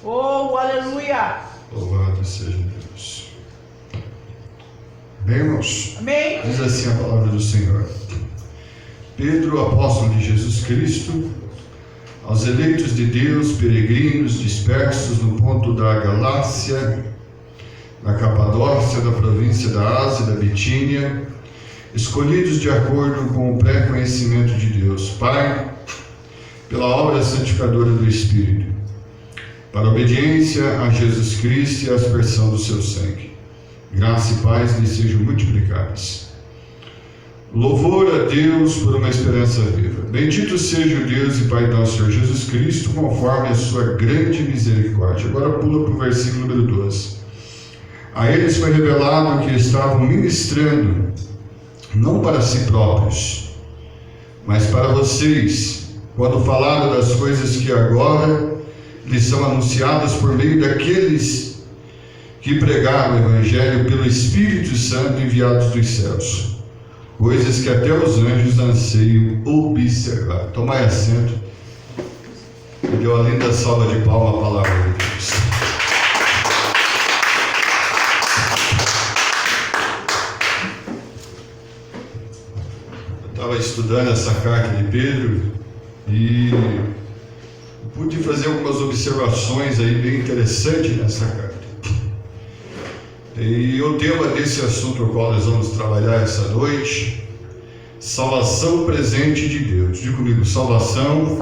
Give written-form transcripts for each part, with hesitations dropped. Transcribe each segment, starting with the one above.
Oh, aleluia. Louvado seja Deus. Bem, irmãos? Amém. Diz assim a palavra do Senhor. Pedro, apóstolo de Jesus Cristo, aos eleitos de Deus, peregrinos dispersos no ponto da Galácia, na Capadócia, da província da Ásia e da Bitínia, escolhidos de acordo com o pré-conhecimento de Deus Pai, pela obra santificadora do Espírito, para a obediência a Jesus Cristo e a aspersão do seu sangue. Graça e paz lhe sejam multiplicadas. Louvor a Deus por uma esperança viva. Bendito seja o Deus e Pai do nosso Senhor Jesus Cristo, conforme a sua grande misericórdia. Agora pula para o versículo número 12. A eles foi revelado que estavam ministrando, não para si próprios, mas para vocês, quando falaram das coisas que agora lhes são anunciadas por meio daqueles que pregaram o Evangelho pelo Espírito Santo enviados dos céus, coisas que até os anjos anseiam observar. Tomai assento e dê uma linda salva de palmas à palavra de Deus. Eu estava estudando essa carta de Pedro e pude fazer algumas observações aí bem interessantes nessa carta. E o tema desse assunto ao qual nós vamos trabalhar essa noite: salvação presente de Deus. Diga comigo: salvação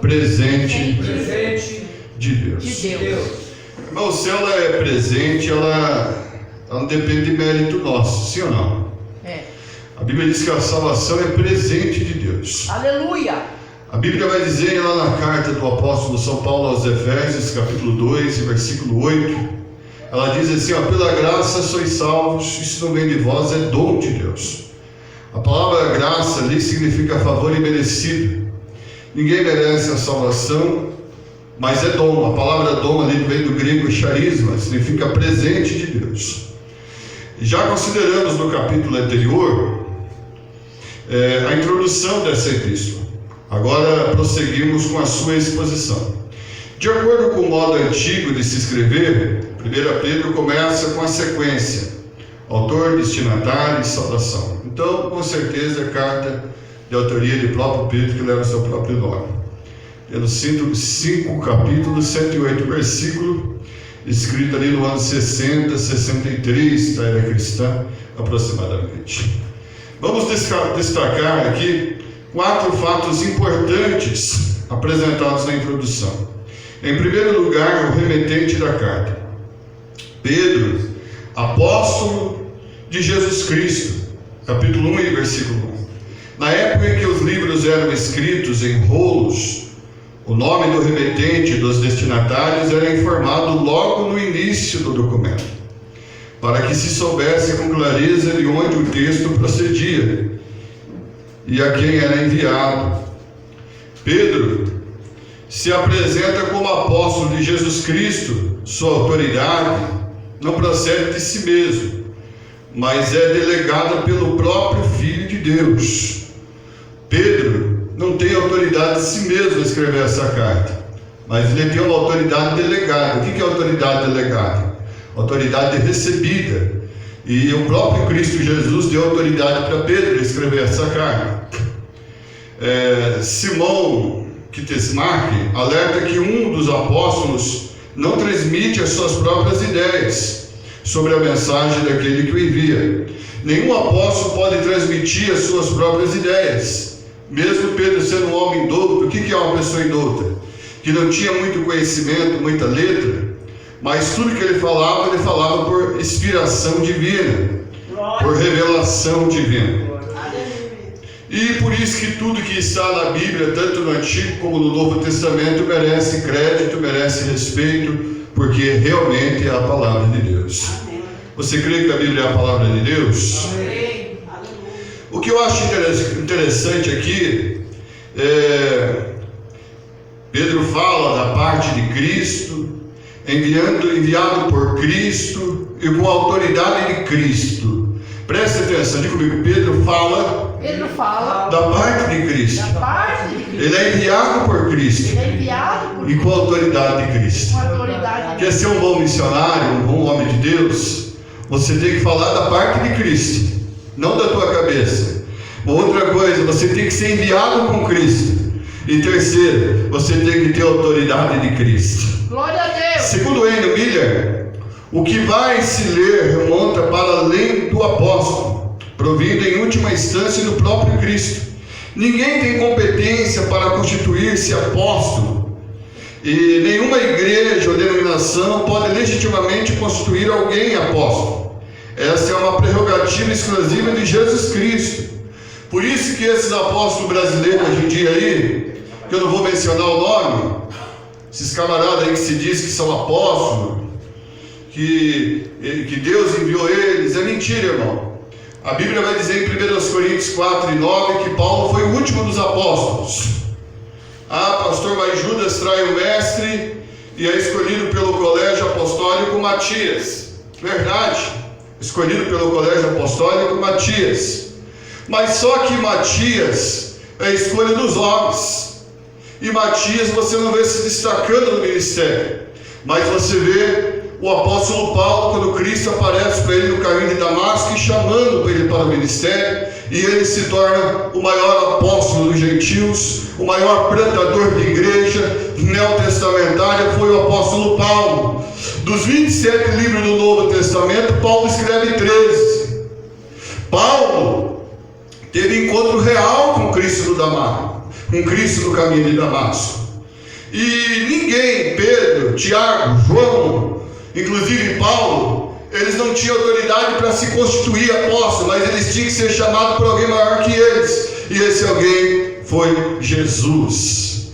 presente de Deus. Irmão, se ela é presente, ela não depende de mérito nosso, sim ou não? É. A Bíblia diz que a salvação é presente de Deus. Aleluia. A Bíblia vai dizer lá na carta do apóstolo São Paulo aos Efésios, capítulo 2, versículo 8, ela diz assim, ó: pela graça sois salvos, isso não vem de vós, é dom de Deus. A palavra graça ali significa favor imerecido. Ninguém merece a salvação, mas é dom. A palavra dom ali vem do grego charisma, significa presente de Deus. Já consideramos no capítulo anterior a introdução dessa epístola. Agora prosseguimos com a sua exposição. De acordo com o modo antigo de se escrever, 1 Pedro começa com a sequência: autor, destinatário e saudação. Então, com certeza, é carta de autoria de próprio Pedro, que leva o seu próprio nome. Pelos 5 capítulos, 108 versículos, escrito ali no ano 60, 63 da era cristã, aproximadamente. Vamos destacar aqui 4 fatos importantes apresentados na introdução. Em primeiro lugar, o remetente da carta. Pedro, apóstolo de Jesus Cristo, capítulo 1 e versículo 1. Na época em que os livros eram escritos em rolos, o nome do remetente e dos destinatários era informado logo no início do documento, para que se soubesse com clareza de onde o texto procedia e a quem era enviado. Pedro se apresenta como apóstolo de Jesus Cristo. Sua autoridade não procede de si mesmo, mas é delegada pelo próprio Filho de Deus. Pedro não tem autoridade de si mesmo a escrever essa carta, mas ele tem uma autoridade delegada. O que é autoridade delegada? Autoridade recebida. E o próprio Cristo Jesus deu autoridade para Pedro escrever essa carta. Simão Kitesmark alerta que um dos apóstolos não transmite as suas próprias ideias sobre a mensagem daquele que o envia. Nenhum apóstolo pode transmitir as suas próprias ideias. Mesmo Pedro sendo um homem douto. O que é uma pessoa indouta? Que não tinha muito conhecimento, muita letra, mas tudo que ele falava por inspiração divina, por revelação divina. E por isso que tudo que está na Bíblia, tanto no Antigo como no Novo Testamento, merece crédito, merece respeito, porque realmente é a palavra de Deus. Você crê que a Bíblia é a palavra de Deus? O que eu acho interessante aqui Pedro fala da parte de Cristo, enviado por Cristo e com a autoridade de Cristo. Preste atenção, diga comigo: Pedro fala da parte de Cristo. Ele é enviado por Cristo. e com a autoridade de Cristo. Com a autoridade. Quer ser um bom missionário, um bom homem de Deus? Você tem que falar da parte de Cristo, não da tua cabeça. Outra coisa, você tem que ser enviado com Cristo. E terceiro, você tem que ter a autoridade de Cristo. Glória a Deus. Segundo Henry Miller, o que vai se ler remonta para além do apóstolo, provindo em última instância do próprio Cristo. Ninguém tem competência para constituir-se apóstolo, e nenhuma igreja ou denominação pode legitimamente constituir alguém apóstolo. Essa é uma prerrogativa exclusiva de Jesus Cristo. Por isso que esses apóstolos brasileiros hoje em dia aí, que eu não vou mencionar o nome, esses camaradas aí que se diz que são apóstolos, que Deus enviou eles, é mentira, irmão. A Bíblia vai dizer em 1 Coríntios 4 e 9 que Paulo foi o último dos apóstolos. Ah, pastor, mas Judas trai o mestre e é escolhido pelo colégio apostólico Matias. Verdade, escolhido pelo colégio apostólico Matias. Mas só que Matias é a escolha dos homens. E Matias você não vê se destacando no ministério. Mas você vê o apóstolo Paulo, quando Cristo aparece para ele no caminho de Damasco e chamando ele para o ministério, e ele se torna o maior apóstolo dos gentios, o maior plantador de igreja neotestamentária foi o apóstolo Paulo. Dos 27 livros do Novo Testamento, Paulo escreve 13. Paulo teve encontro real com Cristo no Damasco, com Cristo no caminho de Damasco. E ninguém, Pedro, Tiago, João, inclusive Paulo, eles não tinham autoridade para se constituir apóstolo, mas eles tinham que ser chamados por alguém maior que eles. E esse alguém foi Jesus.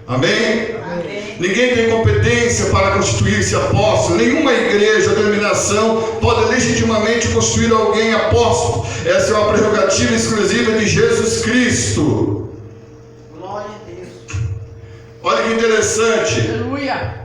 Amém? Amém. Ninguém tem competência para constituir-se apóstolo. Nenhuma igreja ou denominação pode legitimamente constituir alguém apóstolo. Essa é uma prerrogativa exclusiva de Jesus Cristo. Glória a Deus. Olha que interessante. Aleluia.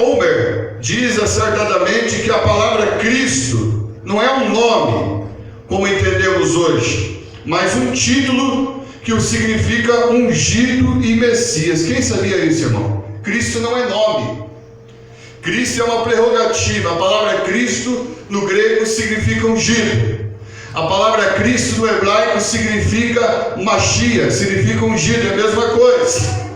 Homer diz acertadamente que a palavra Cristo não é um nome, como entendemos hoje, mas um título que o significa ungido e Messias. Quem sabia isso, irmão? Cristo não é nome. Cristo é uma prerrogativa. A palavra Cristo no grego significa ungido. A palavra Cristo no hebraico significa Mashiach, significa ungido, é a mesma coisa.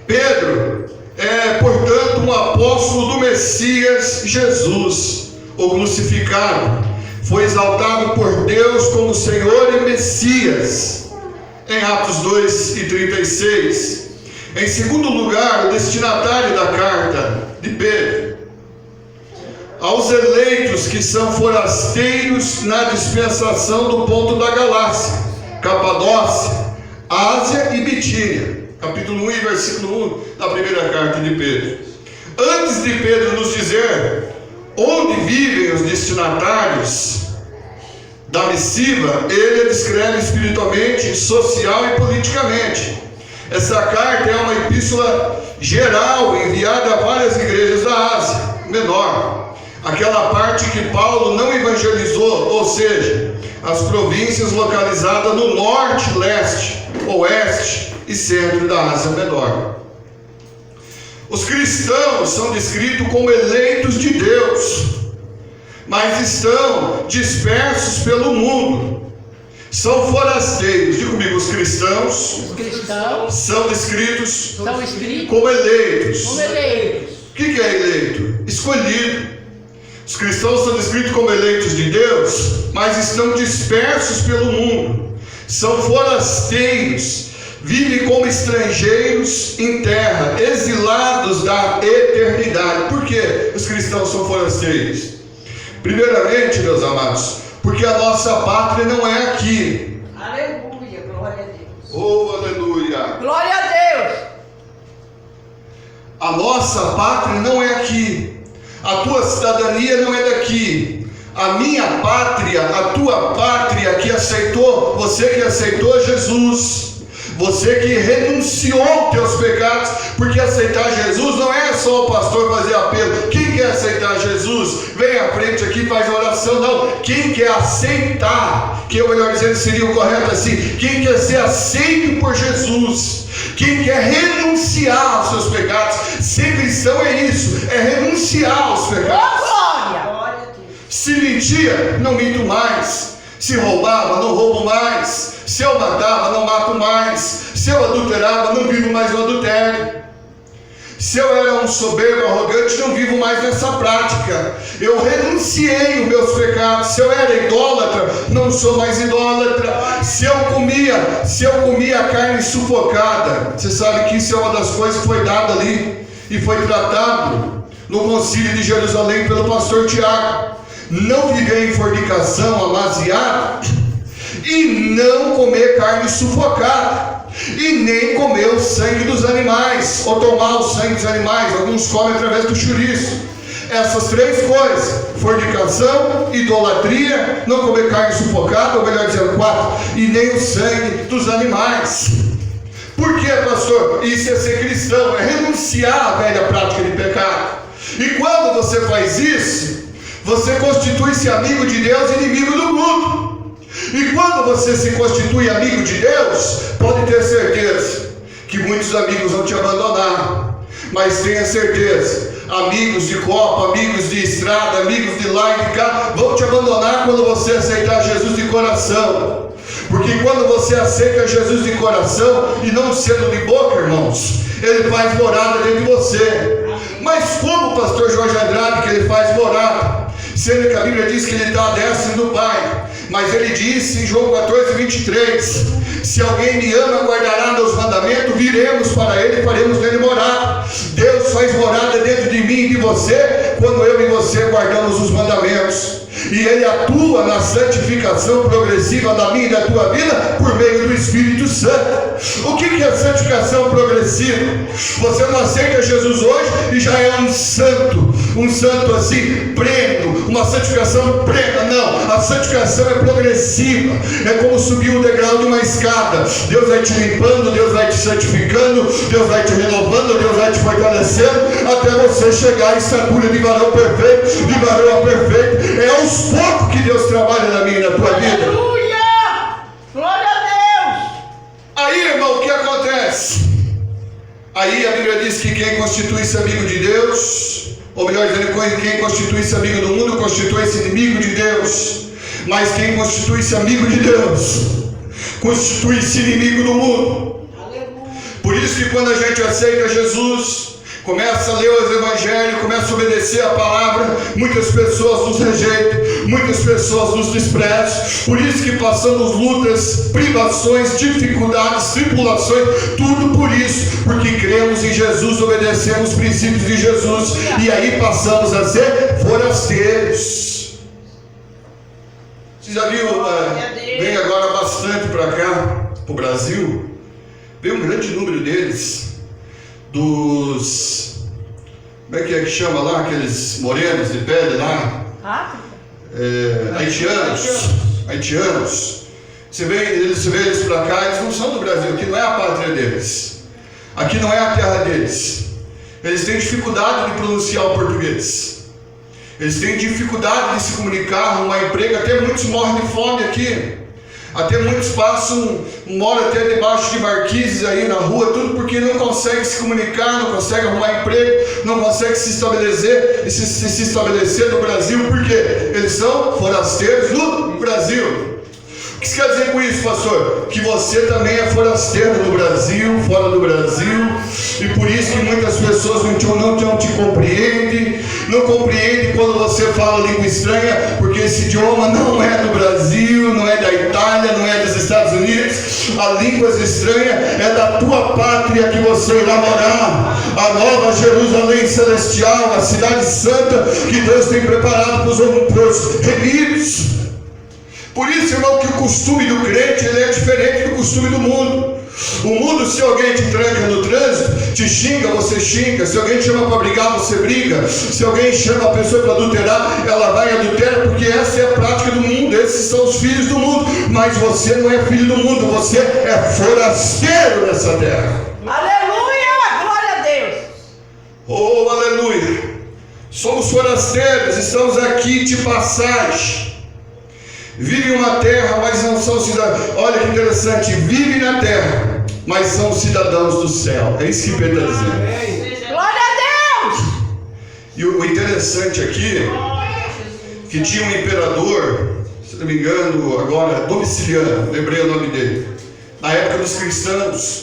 Pedro é, portanto, um apóstolo do Messias Jesus, o crucificado. Foi exaltado por Deus como Senhor e Messias, em Atos 2 e 36. Em segundo lugar, o destinatário da carta de Pedro, aos eleitos que são forasteiros na dispensação do ponto da Galácia, Capadócia, Ásia e Bitínia. Capítulo 1 e versículo 1 da primeira carta de Pedro. Antes de Pedro nos dizer onde vivem os destinatários da missiva, ele a descreve espiritualmente, social e politicamente. Essa carta é uma epístola geral enviada a várias igrejas da Ásia Menor, aquela parte que Paulo não evangelizou, ou seja, as províncias localizadas no norte, leste, oeste e centro da Ásia Menor. Os cristãos são descritos como eleitos de Deus, mas estão dispersos pelo mundo. São forasteiros. Diga comigo, os cristãos são descritos como eleitos. O que é eleito? Escolhido. Os cristãos são descritos como eleitos de Deus, mas estão dispersos pelo mundo. São forasteiros, vivem como estrangeiros em terra, exilados da eternidade. Por que os cristãos são forasteiros? Primeiramente, meus amados, porque a nossa pátria não é aqui. Aleluia, glória a Deus. Oh, aleluia. Glória a Deus. A nossa pátria não é aqui. A tua cidadania não é daqui. A minha pátria, a tua pátria que aceitou, você que aceitou Jesus, Você que renunciou aos teus pecados, porque aceitar Jesus não é só o pastor fazer apelo. Quem quer aceitar Jesus, vem à frente aqui e faz a oração. Não, quem quer aceitar, que é o melhor dizendo seria o correto assim, quem quer ser aceito por Jesus, quem quer renunciar aos seus pecados. Ser cristão é isso, é renunciar aos pecados. Glória a Deus. Se mentia, não minto mais. Se roubava, não roubo mais. Se eu matava, não mato mais. Se eu adulterava, não vivo mais no adultério. Se eu era um soberbo, arrogante, não vivo mais nessa prática. Eu renunciei os meus pecados. Se eu era idólatra, não sou mais idólatra. Se eu comia carne sufocada, você sabe que isso é uma das coisas que foi dada ali e foi tratado no concílio de Jerusalém pelo pastor Tiago. Não viver em fornicação, amaziado, e não comer carne sufocada, e nem comer o sangue dos animais, ou tomar o sangue dos animais. Alguns comem através do chouriço. Essas três coisas: fornicação, idolatria, não comer carne sufocada, ou melhor dizendo, 4, e nem o sangue dos animais. Por que, pastor? Isso é ser cristão, é renunciar à velha prática de pecado. E quando você faz isso, você constitui-se amigo de Deus e inimigo do mundo. E quando você se constitui amigo de Deus, pode ter certeza que muitos amigos vão te abandonar. Mas tenha certeza, amigos de copa, amigos de estrada, amigos de lá e de cá, vão te abandonar quando você aceitar Jesus de coração. Porque quando você aceita Jesus de coração e não sendo de boca, irmãos, Ele faz morada dentro de você. Mas como o pastor Jorge Andrade que Ele faz morada? Sendo que a Bíblia diz que Ele está à destra do Pai. Mas Ele disse em João 14:23: se alguém me ama, guardará meus mandamentos, viremos para Ele e faremos nele morada. Deus faz morada dentro de mim e de você, quando eu e você guardamos os mandamentos. E Ele atua na santificação progressiva da minha e da tua vida por meio do Espírito Santo. O que é santificação progressiva? Você não aceita Jesus hoje e já é um santo assim, pleno, uma santificação plena. Não, a santificação é progressiva, é como subir um degrau de uma escada. Deus vai te limpando, Deus vai te santificando, Deus vai te renovando, Deus vai te fortalecendo, até você chegar à estatura de varão perfeito, de varão perfeito. É aos poucos que Deus trabalha na minha e na tua vida. Aleluia! Glória a Deus! Aí, irmão, o que acontece? Aí a Bíblia diz que quem constitui-se amigo de Deus, ou melhor dizendo, quem constitui-se amigo do mundo, constitui-se inimigo de Deus. Mas quem constitui-se amigo de Deus, constitui-se inimigo do mundo. Aleluia! Por isso que quando a gente aceita Jesus, começa a ler os evangelhos, começa a obedecer a palavra, muitas pessoas nos rejeitam, muitas pessoas nos desprezam. Por isso que passamos lutas, privações, dificuldades, tribulações, tudo por isso, porque cremos em Jesus, obedecemos os princípios de Jesus, e aí passamos a ser forasteiros. Você já viu, vem agora bastante para cá, para o Brasil, vem um grande número deles, dos, como é que chama lá, aqueles morenos de pele lá, haitianos. Você vê eles para cá, eles não são do Brasil, aqui não é a pátria deles, aqui não é a terra deles. Eles têm dificuldade de pronunciar o português, eles têm dificuldade de se comunicar, arrumar emprego, até muitos morrem de fome aqui. Até muitos moram até debaixo de marquises aí na rua, tudo porque não conseguem se comunicar, não conseguem arrumar emprego, não conseguem se estabelecer no Brasil, porque eles são forasteiros no Brasil. O que você quer dizer com isso, pastor? Que você também é forasteiro no Brasil, fora do Brasil, e por isso que muitas pessoas não te compreendem, não compreendem quando você fala língua estranha, porque esse idioma não é do Brasil, não é da Itália, não é dos Estados Unidos. A língua estranha é da tua pátria que você irá morar, a nova Jerusalém celestial, a cidade santa que Deus tem preparado para os remidos. Por isso, irmão, que o costume do crente ele é diferente do costume do mundo. O mundo, se alguém te tranca no trânsito, te xinga, você xinga. Se alguém te chama para brigar, você briga. Se alguém chama a pessoa para adulterar, ela vai e adultera, porque essa é a prática do mundo. Esses são os filhos do mundo. Mas você não é filho do mundo, você é forasteiro nessa terra. Aleluia! Glória a Deus! Oh, aleluia! Somos forasteiros, estamos aqui de passagem. Vivem uma terra, mas não são cidadãos. Olha que interessante, vivem na terra, mas são cidadãos do céu. É isso que Pedro está dizendo. Glória a Deus! E o interessante aqui, que tinha um imperador, se não me engano, agora, Domiciliano, lembrei o nome dele, na época dos cristãos.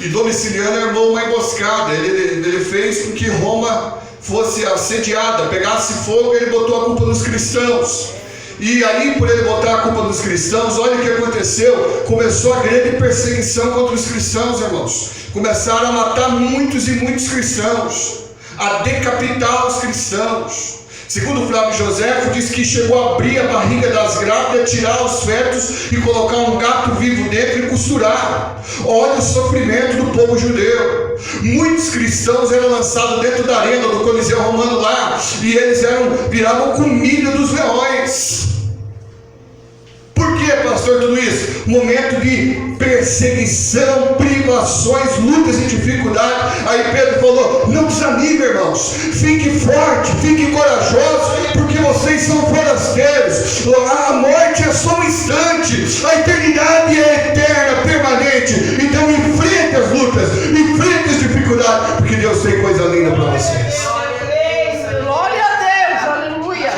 E Domiciliano armou uma emboscada. Ele fez com que Roma fosse assediada, pegasse fogo, ele botou a culpa nos cristãos. E aí, por ele botar a culpa nos cristãos, olha o que aconteceu. Começou a grande perseguição contra os cristãos, irmãos. Começaram a matar muitos e muitos cristãos, a decapitar os cristãos. Segundo Flávio Joséfo, diz que chegou a abrir a barriga das grávidas, tirar os fetos e colocar um gato vivo dentro e costurar. Olha o sofrimento do povo judeu. Muitos cristãos eram lançados dentro da arena do Coliseu Romano lá, e eles viravam comida dos leões. Por que, pastor, tudo isso? Momento de perseguição, privações, lutas e dificuldades. Aí Pedro falou: não desanime, irmãos, fique forte, fique corajoso, porque vocês são forasteiros. A morte é só um instante, a eternidade é eterna, permanente. Então enfrente as lutas, enfrente as dificuldades, porque Deus tem coisa linda para vocês. Glória a Deus! Aleluia!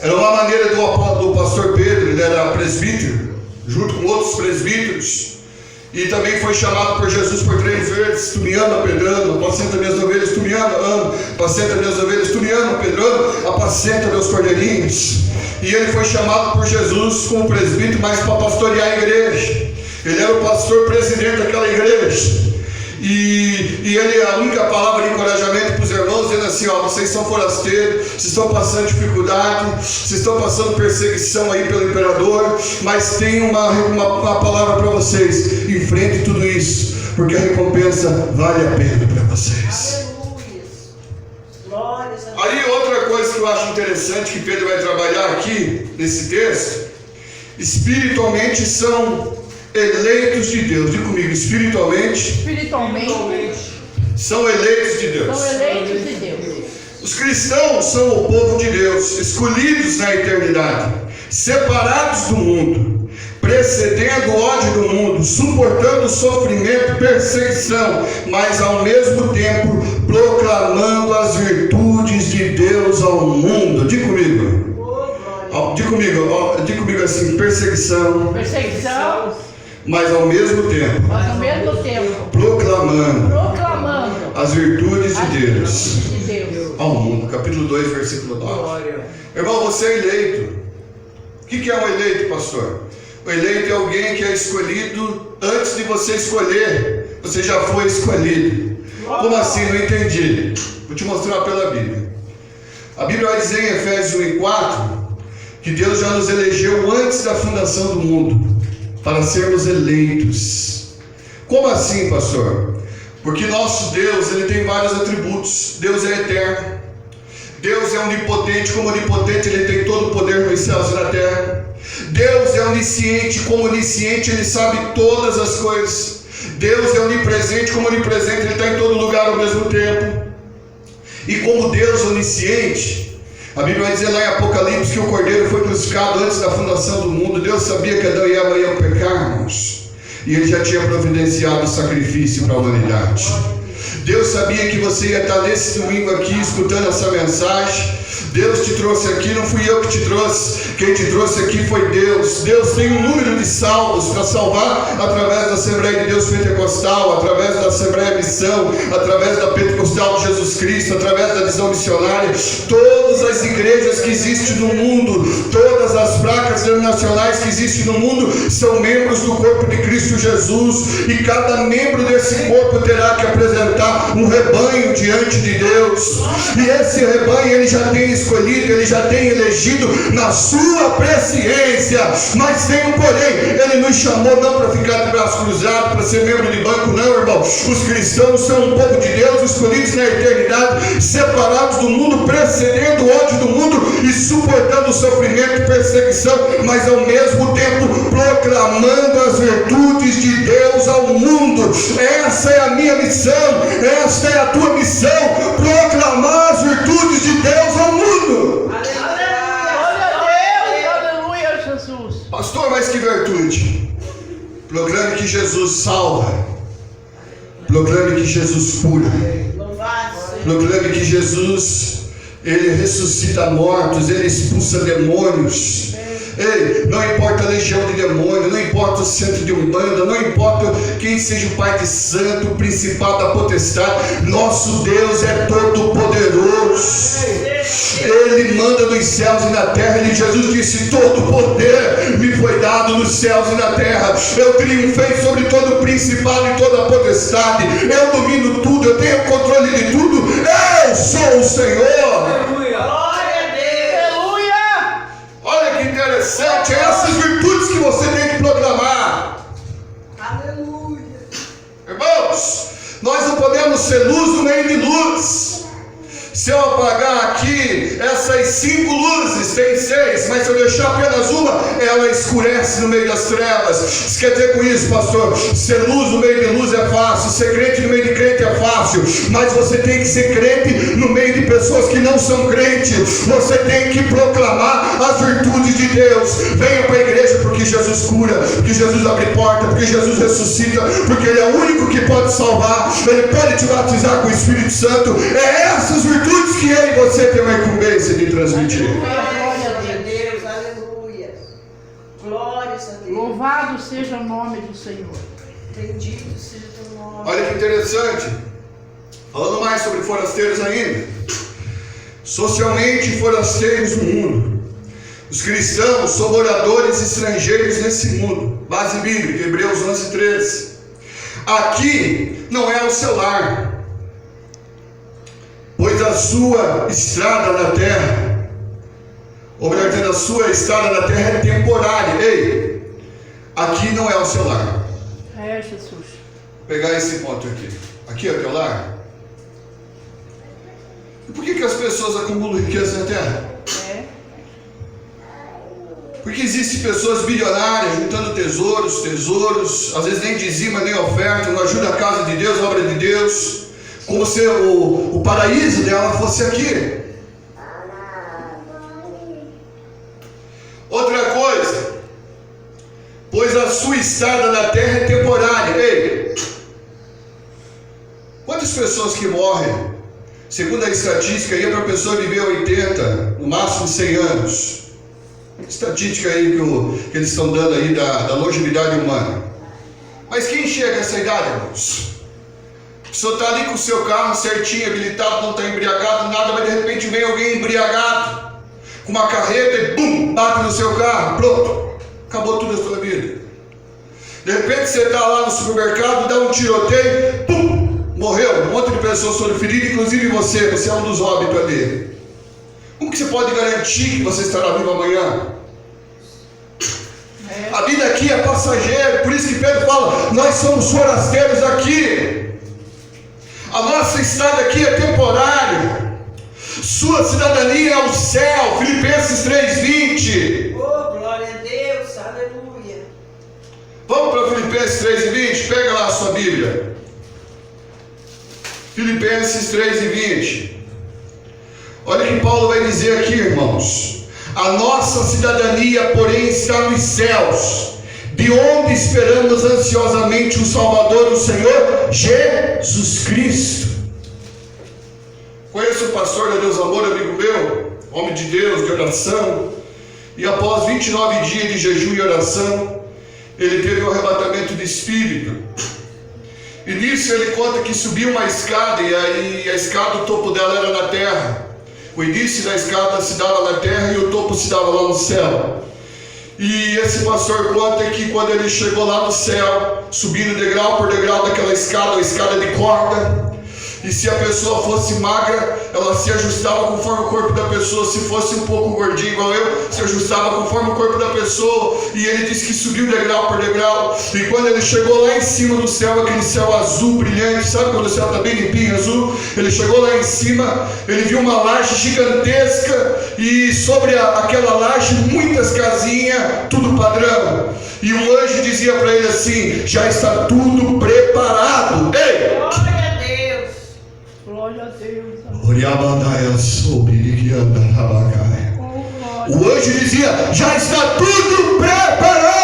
Era uma maneira do pastor Pedro, ele era presbítero, junto com outros presbíteros, e também foi chamado por Jesus por 3 vezes: tu me ama, Pedrano, apacenta minhas ovelhas, tu me ama, amo, apacenta minhas ovelhas, tu me ama, Pedrano, apacenta meus cordeirinhos. E ele foi chamado por Jesus como presbítero, mas para pastorear a igreja. Ele era o pastor presidente daquela igreja. E ele, a única palavra de encorajamento para os irmãos, dizendo assim: ó, vocês são forasteiros, vocês estão passando dificuldade, vocês estão passando perseguição aí pelo imperador, mas tem uma palavra para vocês: enfrente tudo isso, porque a recompensa vale a pena para vocês. Aí outra coisa que eu acho interessante que Pedro vai trabalhar aqui nesse texto: espiritualmente são eleitos de Deus. Diga comigo: espiritualmente são eleitos de Deus. São eleitos de Deus. Os cristãos são o povo de Deus, escolhidos na eternidade, separados do mundo, precedendo o ódio do mundo, suportando sofrimento, perseguição, mas ao mesmo tempo proclamando as virtudes de Deus ao mundo. Diga comigo. Diga comigo assim: perseguição, mas ao mesmo tempo proclamando as virtudes de Deus ao mundo. Capítulo 2, versículo 9. Irmão, você é eleito. O que é um eleito, pastor? O eleito é alguém que é escolhido antes de você escolher. Você já foi escolhido. Como assim? Não entendi. Vou te mostrar pela Bíblia. A Bíblia vai dizer em Efésios 1:4 que Deus já nos elegeu antes da fundação do mundo para sermos eleitos. Como assim, pastor? Porque nosso Deus, ele tem vários atributos. Deus é eterno, Deus é onipotente. Como onipotente, ele tem todo o poder nos céus e na terra. Deus é onisciente, como onisciente, ele sabe todas as coisas. Deus é onipresente, como onipresente, ele está em todo lugar ao mesmo tempo. E como Deus onisciente, a Bíblia vai dizer lá em Apocalipse que o Cordeiro foi crucificado antes da fundação do mundo. Deus sabia que Adão e Eva iam pecar, irmãos, e ele já tinha providenciado o sacrifício para a humanidade. Deus sabia que você ia estar nesse domingo aqui escutando essa mensagem. Deus te trouxe aqui, não fui eu que te trouxe. Quem te trouxe aqui foi Deus. Deus tem um número de salvos para salvar através da Assembleia de Deus Pentecostal, através da Assembleia Missão, através da Pentecostal de Jesus Cristo, através da Visão Missionária. Todas as igrejas que existem no mundo, todas as placas denominacionais que existem no mundo são membros do corpo de Cristo Jesus, e cada membro desse corpo terá que apresentar um rebanho diante de Deus, e esse rebanho ele já tem tem escolhido, Ele já tem elegido na sua presciência. Mas tem um porém, Ele nos chamou não para ficar de braços cruzados, para ser membro de banco, não, irmão. Os cristãos são um povo de Deus, escolhidos na eternidade, separados do mundo, precedendo o ódio do mundo e suportando o sofrimento e perseguição, mas ao mesmo tempo proclamando as virtudes de Deus ao mundo. Essa é a minha missão, esta é a tua missão, proclamar as virtudes de Deus ao mundo. Glória a Deus, aleluia, Jesus. Pastor, mas que virtude? Proclame que Jesus salva. Proclame que Jesus cura. Proclame que Jesus, Ele ressuscita mortos, Ele expulsa demônios. Ei, não importa a legião de demônios, não importa o centro de umbanda, não importa quem seja o pai de santo, o principado da potestade, nosso Deus é todo poderoso. Ele manda nos céus e na terra. Jesus disse: todo poder me foi dado nos céus e na terra. Eu triunfei sobre todo principado e toda potestade. Eu domino tudo, eu tenho controle de tudo. Eu sou o Senhor. Olha que interessante, é essas virtudes que você tem que proclamar. Aleluia. Irmãos, nós não podemos ser luz no meio de luz. Se eu apagar aqui essas 5 luzes, tem 6, mas se eu deixar apenas uma, ela escurece no meio das trevas. Isso quer dizer com isso, pastor? Ser luz no meio de luz é fácil, ser crente no meio de crente é fácil, mas você tem que ser crente no meio de pessoas que não são crentes. Você tem que proclamar as virtudes de Deus. Venha para a igreja porque Jesus cura, porque Jesus abre porta, porque Jesus ressuscita, porque Ele é o único que pode salvar. Ele pode te batizar com o Espírito Santo. É essas virtudes que eu e você tem uma incumbência de transmitir. Glória a Deus, aleluia. Glórias a Deus. Louvado seja o nome do Senhor. Bendito seja o teu nome. Olha que interessante. Falando mais sobre forasteiros ainda. Socialmente forasteiros no mundo. Os cristãos são moradores estrangeiros nesse mundo. Base bíblica, Hebreus 11:13. Aqui não é o seu lar, pois a sua estrada na terra, ou melhor dizendo, a sua estada na terra é temporária. Ei, aqui não é o seu lar. É, Jesus. Vou pegar esse ponto aqui. Aqui é o teu lar? E por que as pessoas acumulam riqueza na terra? É. Porque existem pessoas bilionárias juntando tesouros, às vezes nem dizima nem oferta, não ajuda a casa de Deus, a obra de Deus, como se o paraíso dela fosse aqui. Outra coisa, pois a sua estada na terra é temporária. Ei, quantas pessoas que morrem, segundo a estatística, aí é para a pessoa viver 80, no máximo 100 anos. Estatística aí que eles estão dando aí da longevidade humana. Mas quem chega a essa idade, irmãos? A pessoa está ali com o seu carro certinho, habilitado, não está embriagado, nada, mas de repente vem alguém embriagado, com uma carreta e bum, bate no seu carro, pronto, acabou tudo a sua vida. De repente você está lá no supermercado, dá um tiroteio, pum, morreu, um monte de pessoas foram feridas, inclusive você é um dos óbitos ali. Como que você pode garantir que você estará vivo amanhã? A vida aqui é passageira, por isso que Pedro fala, nós somos forasteiros aqui. A nossa estada aqui é temporária. Sua cidadania é o céu, Filipenses 3:20. Oh, glória a Deus, aleluia. Vamos para Filipenses 3:20, pega lá a sua Bíblia. Filipenses 3:20. Olha o que Paulo vai dizer aqui, irmãos. A nossa cidadania, porém, está nos céus, de onde esperamos ansiosamente o Salvador, o Senhor Jesus Cristo. Conheço o pastor da Deus Amor, amigo meu, homem de Deus, de oração, e após 29 dias de jejum e oração, ele teve um arrebatamento de espírito. E nisso ele conta que subiu uma escada, e aí a escada, o topo dela era na terra. O início da escada se dava na terra e o topo se dava lá no céu. E esse pastor conta que quando ele chegou lá no céu, subindo degrau por degrau daquela escada, a escada de corda, E se a pessoa fosse magra, ela se ajustava conforme o corpo da pessoa. Se fosse um pouco gordinho igual eu, se ajustava conforme o corpo da pessoa. E ele disse que subiu degrau por degrau. E quando ele chegou lá em cima do céu, aquele céu azul brilhante, sabe quando o céu está bem limpinho, azul? Ele chegou lá em cima, ele viu uma laje gigantesca, e sobre aquela laje muitas casinhas, tudo padrão. E o anjo dizia para ele assim: já está tudo preparado. Ei! Glória a Deus. Glória a Deus. O anjo dizia: já está tudo preparado.